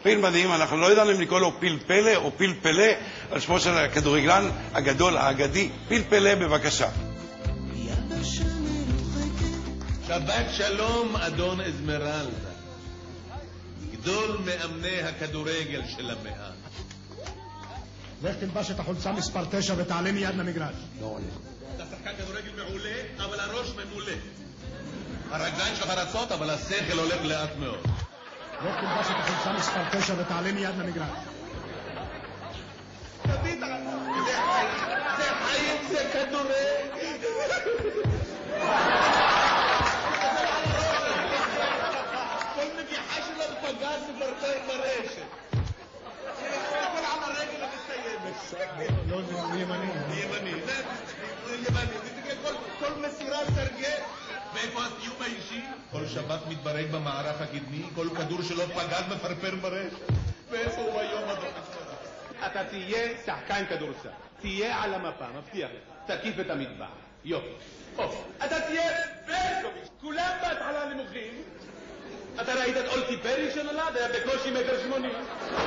פיל מדהים, אנחנו לא ידענו אם לקרוא לו פיל פלא או פיל פלא, על שמו של הכדורגלן הגדול, האגדי. פיל פלא, בבקשה. שבת שלום, אדון אזמרלדה. גדול מאמני הכדורגל של המאה. לך תלבש את החולצה מספר 9 ותעלה מיד למגרש. לא עולה. אתה שחקן כדורגל מעולה, אבל הראש ממולא. הרגליים שלך רצות, אבל השכל הולך לאט מאוד. לך תלבש את החולצה מספר 9 ותעלה מיד למגרש. זה חיים, זה כדורגל. כל נגיחה שלו פגז וברטר ברשת. הכל על הרגל המסיימת. לא, זה ימני. ימני. כל מסירה סרגל. ואיפה הסיום האישי? כל שבת מתברג במערך הקדמי, כל כדור שלו פגז מפרפר ברשת. ואיפה הוא היום אדון מספרה? אתה תהיה שחקן כדורסל. תהיה על המפה, מבטיח לך. תקיף את המטבח. יופי. אתה תהיה ברקוביץ'. כולם בהתחלה נמוכים. אתה ראית את אולטי פרי שנולד? היה בקושי 1.80 מטר.